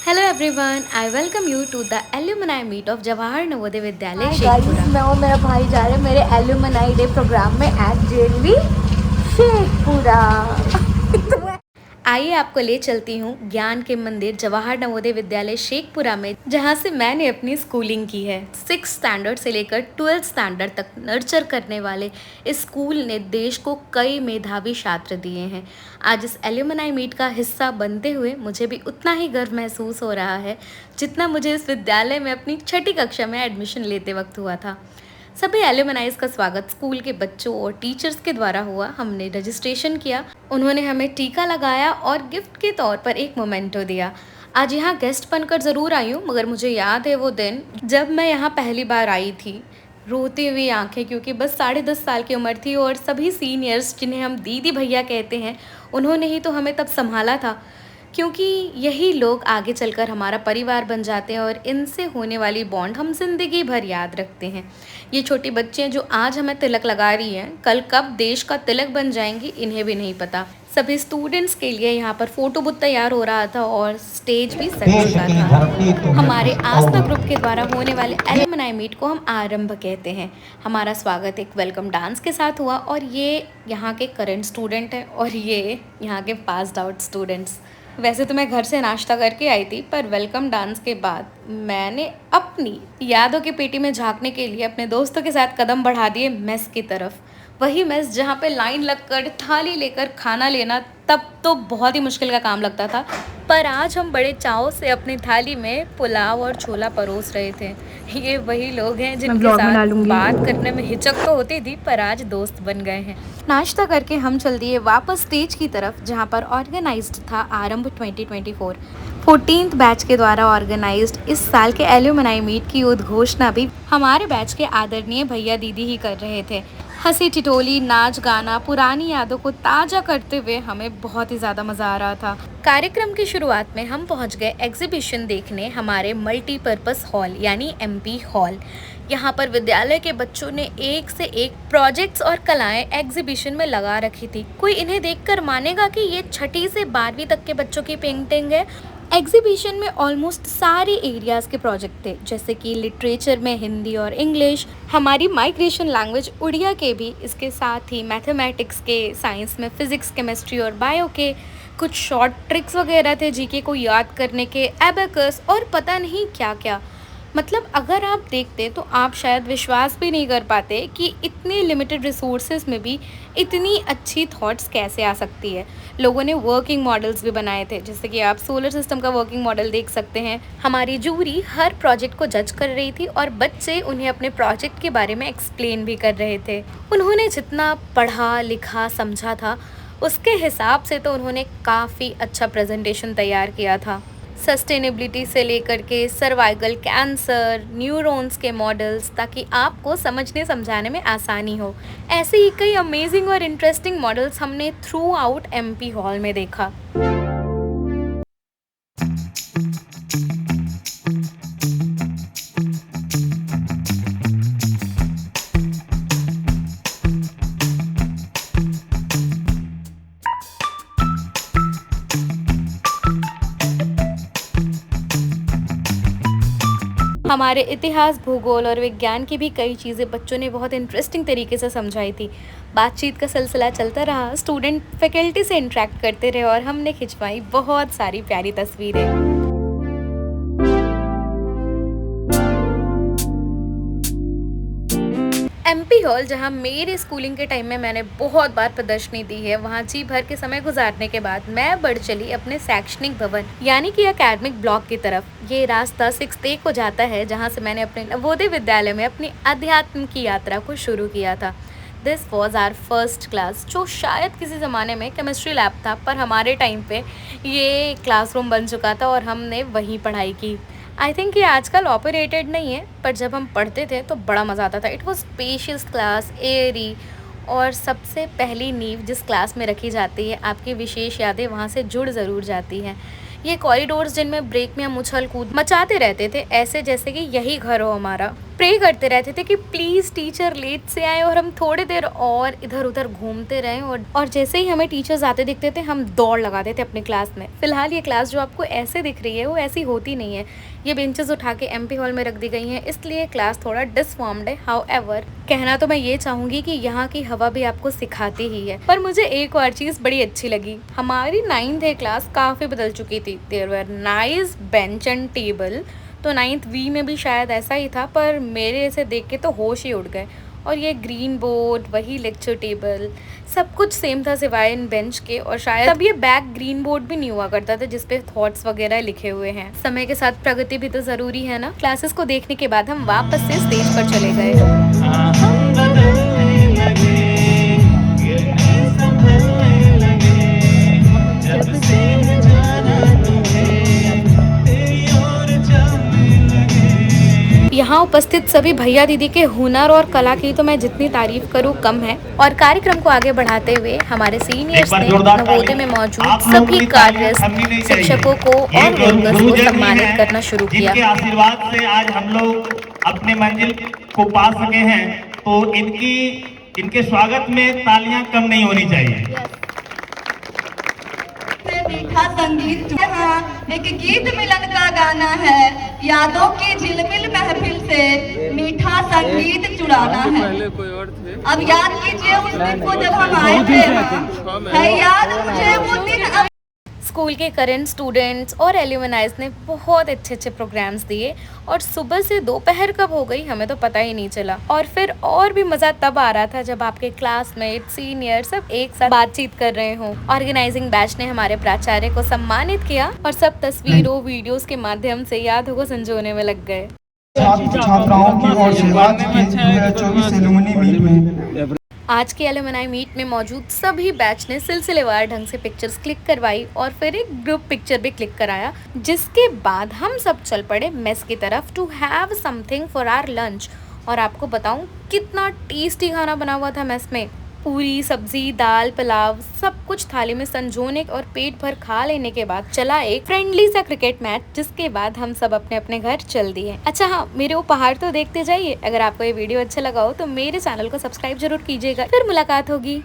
Hello everyone, I welcome you to the alumni meet of Jawahar Navodaya Vidyalaya hi guys, Sheikhpura. मैं और मेरा भाई जा रहे हैं मेरे एल्यूमनाई डे प्रोग्राम में एट जेएलवी शेखपुरा। आइए आपको ले चलती हूँ ज्ञान के मंदिर जवाहर नवोदय विद्यालय शेखपुरा में, जहाँ से मैंने अपनी स्कूलिंग की है। 6 स्टैंडर्ड से लेकर 12th स्टैंडर्ड तक नर्चर करने वाले इस स्कूल ने देश को कई मेधावी छात्र दिए हैं। आज इस एल्यूमनाई मीट का हिस्सा बनते हुए मुझे भी उतना ही गर्व महसूस हो रहा है जितना मुझे इस विद्यालय में अपनी 6ठी कक्षा में एडमिशन लेते वक्त हुआ था। सभी एल्यूमनाइज का स्वागत स्कूल के बच्चों और टीचर्स के द्वारा हुआ। हमने रजिस्ट्रेशन किया, उन्होंने हमें टीका लगाया और गिफ्ट के तौर पर एक मोमेंटो दिया। आज यहाँ गेस्ट बनकर ज़रूर आई हूँ, मगर मुझे याद है वो दिन जब मैं यहाँ पहली बार आई थी। रोती हुई आंखें, क्योंकि बस 10.5 साल की उम्र थी और सभी सीनियर्स जिन्हें हम दीदी भैया कहते हैं, उन्होंने ही तो हमें तब संभाला था, क्योंकि यही लोग आगे चलकर हमारा परिवार बन जाते हैं और इनसे होने वाली बॉन्ड हम जिंदगी भर याद रखते हैं। ये छोटी बच्चियाँ जो आज हमें तिलक लगा रही हैं, कल कब देश का तिलक बन जाएंगी इन्हें भी नहीं पता। सभी स्टूडेंट्स के लिए यहाँ पर फोटो बुथ तैयार हो रहा था और स्टेज भी सज चुका था। हमारे आस्था ग्रुप के द्वारा होने वाले एल्यूमनाई मीट को हम आरंभ कहते हैं। हमारा स्वागत एक वेलकम डांस के साथ हुआ और ये यहाँ के करंट स्टूडेंट हैं और ये यहाँ के पास्ड आउट स्टूडेंट्स। वैसे तो मैं घर से नाश्ता करके आई थी, पर वेलकम डांस के बाद मैंने अपनी यादों की पेटी में झांकने के लिए अपने दोस्तों के साथ कदम बढ़ा दिए मेस की तरफ। वही मेस जहाँ पे लाइन लगकर थाली लेकर खाना लेना तब तो बहुत ही मुश्किल का काम लगता था, पर आज हम बड़े चाव से अपनी थाली में पुलाव और छोला परोस रहे थे। ये वही लोग हैं जिनके साथ बात करने में हिचक तो होती थी, पर आज दोस्त बन गए हैं। नाश्ता करके हम चल दिए वापस स्टेज की तरफ, जहां पर ऑर्गेनाइज्ड था आरंभ 2024 14th बैच के द्वारा ऑर्गेनाइज्ड इस साल के एल्यूमनाई मीट की उद्घोषणा भी हमारे बैच के आदरणीय भैया दीदी ही कर रहे थे। हंसी टिटोली, नाच गाना, पुरानी यादों को ताज़ा करते हुए हमें बहुत ही ज़्यादा मज़ा आ रहा था। कार्यक्रम की शुरुआत में हम पहुंच गए एग्जीबिशन देखने हमारे मल्टीपर्पज़ हॉल यानी एमपी हॉल। यहाँ पर विद्यालय के बच्चों ने एक से एक प्रोजेक्ट्स और कलाएं एग्जीबिशन में लगा रखी थी। कोई इन्हें देखकर मानेगा कि ये 6ठी से 12वीं तक के बच्चों की पेंटिंग है। एग्जीबिशन में ऑलमोस्ट सारे एरियाज़ के प्रोजेक्ट थे, जैसे कि लिटरेचर में हिंदी और इंग्लिश, हमारी माइग्रेशन लैंग्वेज उड़िया के भी, इसके साथ ही मैथमेटिक्स के, साइंस में फिजिक्स, केमिस्ट्री और बायो के, कुछ शॉर्ट ट्रिक्स वगैरह थे जीके को याद करने के, एबेकस और पता नहीं क्या क्या। मतलब अगर आप देखते तो आप शायद विश्वास भी नहीं कर पाते कि इतने लिमिटेड रिसोर्सेज में भी इतनी अच्छी थॉट्स कैसे आ सकती है। लोगों ने वर्किंग मॉडल्स भी बनाए थे, जैसे कि आप सोलर सिस्टम का वर्किंग मॉडल देख सकते हैं। हमारी जूरी हर प्रोजेक्ट को जज कर रही थी और बच्चे उन्हें अपने प्रोजेक्ट के बारे में एक्सप्लेन भी कर रहे थे। उन्होंने जितना पढ़ा लिखा समझा था उसके हिसाब से तो उन्होंने काफ़ी अच्छा प्रेजेंटेशन तैयार किया था। सस्टेनेबिलिटी से लेकर के सर्वाइकल कैंसर, न्यूरॉन्स के मॉडल्स, ताकि आपको समझने समझाने में आसानी हो। ऐसे ही कई अमेजिंग और इंटरेस्टिंग मॉडल्स हमने थ्रू आउट एमपी हॉल में देखा। हमारे इतिहास, भूगोल और विज्ञान की भी कई चीज़ें बच्चों ने बहुत इंटरेस्टिंग तरीके से समझाई थी। बातचीत का सिलसिला चलता रहा, स्टूडेंट फैकल्टी से इंटरेक्ट करते रहे और हमने खिंचवाई बहुत सारी प्यारी तस्वीरें। एमपी हॉल, जहां मेरे स्कूलिंग के टाइम में मैंने बहुत बार प्रदर्शनी दी है, वहां जी भर के समय गुजारने के बाद मैं बढ़ चली अपने शैक्षणिक भवन यानी कि एकेडमिक ब्लॉक की तरफ। ये रास्ता 6th A को जाता है, जहां से मैंने अपने नवोदय विद्यालय में अपनी अध्यात्म की यात्रा को शुरू किया था। This was our first class, जो शायद किसी ज़माने में केमिस्ट्री लैब था, पर हमारे टाइम पे ये क्लासरूम बन चुका था और हमने वहीं पढ़ाई की। आई थिंक ये आजकल ऑपरेटेड नहीं है, पर जब हम पढ़ते थे तो बड़ा मज़ा आता था। It was spacious class, Airy, और सबसे पहली नींव जिस क्लास में रखी जाती है, आपकी विशेष यादें वहाँ से जुड़ ज़रूर जाती हैं। ये कॉरिडोर्स जिनमें ब्रेक में हम उछल कूद मचाते रहते थे, ऐसे जैसे कि यही घर हो हमारा। प्रे करते रहते थे कि प्लीज टीचर लेट से आए और हम थोड़ी देर और इधर उधर घूमते रहें, और जैसे ही हमें टीचर्स आते दिखते थे हम दौड़ लगाते थे अपनी क्लास में। फिलहाल ये क्लास जो आपको ऐसे दिख रही है वो ऐसी होती नहीं है, ये बेंचेस उठा के एमपी हॉल में रख दी गई हैं, इसलिए क्लास थोड़ा डिसफॉर्म्ड है। हाउएवर कहना तो मैं ये चाहूंगी कि यहाँ की हवा भी आपको सिखाती ही है। पर मुझे एक और चीज़ बड़ी अच्छी लगी, हमारी 9th A क्लास काफ़ी बदल चुकी थी। There were nice bench and table, तो 9th V में भी शायद ऐसा ही था, पर मेरे इसे देख के तो होश ही उड़ गए। और ये ग्रीन बोर्ड, वही लेक्चर टेबल, सब कुछ सेम था सिवाय इन बेंच के। और शायद तब ये बैक ग्रीन बोर्ड भी नहीं हुआ करता था जिसपे थॉट्स वगैरह लिखे हुए हैं। समय के साथ प्रगति भी तो जरूरी है ना। क्लासेस को देखने के बाद हम वापस से स्टेज पर चले गए। यहाँ उपस्थित सभी भैया दीदी के हुनर और कला की तो मैं जितनी तारीफ करूँ कम है। और कार्यक्रम को आगे बढ़ाते हुए हमारे सीनियर्स ने नवोदय में मौजूद सभी कार्यरत शिक्षकों को और वर्कर्स को सम्मानित करना शुरू किया। जिनके आशीर्वाद से आज हम लोग अपने मंजिल को पा सके हैं, तो इनके स्वागत में तालियां कम नहीं होनी चाहिए। मीठा संगीत यहाँ एक गीत मिलन का गाना है, यादों की झिलमिल महफिल से मीठा संगीत चुराना है। अब याद कीजिए उस दिन को जब हम आए थे, है याद मुझे वो दिन। स्कूल के करंट स्टूडेंट्स और एल्यूमनाइज ने बहुत अच्छे प्रोग्राम्स दिए, और सुबह से दोपहर कब हो गई हमें तो पता ही नहीं चला। और फिर और भी मज़ा तब आ रहा था जब आपके क्लासमेट, सीनियर सब एक साथ बातचीत कर रहे हों। ऑर्गेनाइजिंग बैच ने हमारे प्राचार्य को सम्मानित किया और सब तस्वीरों वीडियोस के माध्यम से यादों को संजोने में लग गए। छात्राओं की ओर से आज के 2024 एलुमनी मीट में आज के एलुमनाई मीट में मौजूद सभी बैच ने सिलसिलेवार ढंग से पिक्चर्स क्लिक करवाई और फिर एक ग्रुप पिक्चर भी क्लिक कराया, जिसके बाद हम सब चल पड़े मेस की तरफ to have something for our lunch. और आपको बताऊं कितना टेस्टी खाना बना हुआ था मेस में। पूरी सब्जी, दाल, पुलाव सब कुछ थाली में संजोने और पेट भर खा लेने के बाद चला एक फ्रेंडली सा क्रिकेट मैच, जिसके बाद हम सब अपने अपने घर चल दिए। अच्छा हाँ, मेरे उपहार तो देखते जाइए। अगर आपको ये वीडियो अच्छा लगा हो तो मेरे चैनल को सब्सक्राइब जरूर कीजिएगा। फिर मुलाकात होगी।